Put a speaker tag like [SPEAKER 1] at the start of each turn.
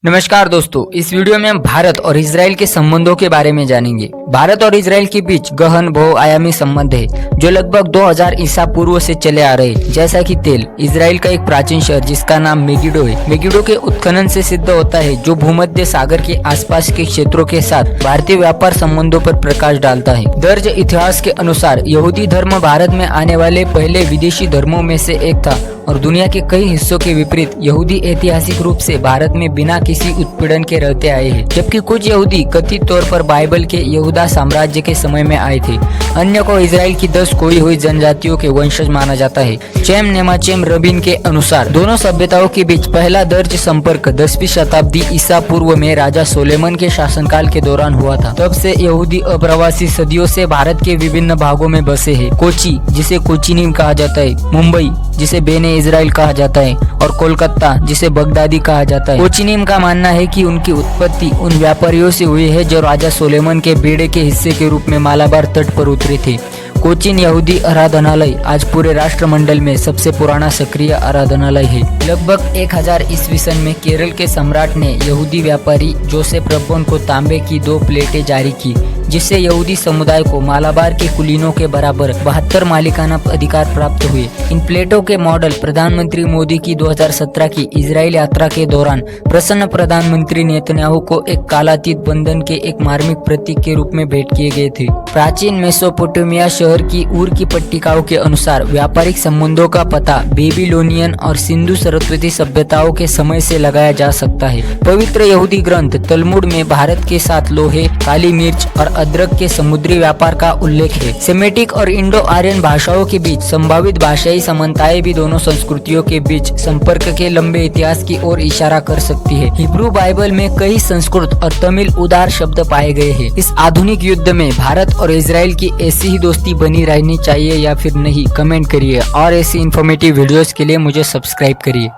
[SPEAKER 1] नमस्कार दोस्तों, इस वीडियो में हम भारत और इजराइल के संबंधों के बारे में जानेंगे। भारत और इजराइल के बीच गहन बहुआयामी संबंध है जो लगभग 2000 ईसा पूर्व से चले आ रहे हैं। जैसा कि तेल इजराइल का एक प्राचीन शहर जिसका नाम मेगिडो है। मेगिडो के उत्खनन से सिद्ध होता है जो भूमध्य सागर के आसपास के क्षेत्रों के साथ भारतीय व्यापार संबंधों पर प्रकाश डालता है। दर्ज इतिहास के अनुसार यहूदी धर्म भारत में आने वाले पहले विदेशी धर्मों में से एक था और दुनिया के कई हिस्सों के विपरीत यहूदी ऐतिहासिक रूप से भारत में बिना किसी उत्पीड़न के रहते आए हैं, जबकि कुछ यहूदी कथित तौर पर बाइबल के यहूदा साम्राज्य के समय में आए थे। अन्य को इजराइल की 10 खोई हुई जनजातियों के वंशज माना जाता है। चैम नेमाचेम रबिन के अनुसार दोनों सभ्यताओं के बीच पहला दर्ज संपर्क 10वीं शताब्दी ईसा पूर्व में राजा सोलेमन के शासनकाल के दौरान हुआ था। तब से यहूदी अप्रवासी सदियों से भारत के विभिन्न भागों में बसे हैं। कोची, जिसे कोचिनी कहा जाता है, मुंबई जिसे बेने इजराइल कहा जाता है और कोलकाता जिसे बगदादी कहा जाता है। कोचिनीम का मानना है कि उनकी उत्पत्ति उन व्यापारियों से हुई है जो राजा सोलेमन के बेड़े के हिस्से के रूप में मालाबार तट पर उतरे थे। कोचिन यहूदी आराधनालय आज पूरे राष्ट्रमंडल में सबसे पुराना सक्रिय आराधनालय है। लगभग 1000 ईस्वी सन में केरल के सम्राट ने यहूदी व्यापारी जोसेफ रब्बोन को तांबे की 2 प्लेटें जारी की, जिससे यहूदी समुदाय को मालाबार के कुलीनों के बराबर 72 मालिकाना अधिकार प्राप्त हुए। इन प्लेटों के मॉडल प्रधानमंत्री मोदी की 2017 की इजराइल यात्रा के दौरान प्रसन्न प्रधानमंत्री नेतन्याहू को एक कालातीत बंधन के एक मार्मिक प्रतीक के रूप में भेंट किए गए थे। प्राचीन मेसोपोटामिया शहर की ऊर की पट्टिकाओं के अनुसार व्यापारिक संबंधों का पता बेबीलोनियन और सिंधु सरस्वती सभ्यताओं के समय से लगाया जा सकता है। पवित्र यहूदी ग्रंथ तलमुड में भारत के साथ लोहे, काली मिर्च और अदरक के समुद्री व्यापार का उल्लेख है। सेमेटिक और इंडो आर्यन भाषाओं के बीच संभावित भाषाई समानताएं भी दोनों संस्कृतियों के बीच संपर्क के लंबे इतिहास की ओर इशारा कर सकती है। हिब्रू बाइबल में कई संस्कृत और तमिल उदार शब्द पाए गए हैं। इस आधुनिक युद्ध में भारत और इजराइल की ऐसी ही दोस्ती बनी रहनी चाहिए या फिर नहीं, कमेंट करिए और ऐसी इन्फॉर्मेटिव वीडियोस के लिए मुझे सब्सक्राइब करिए।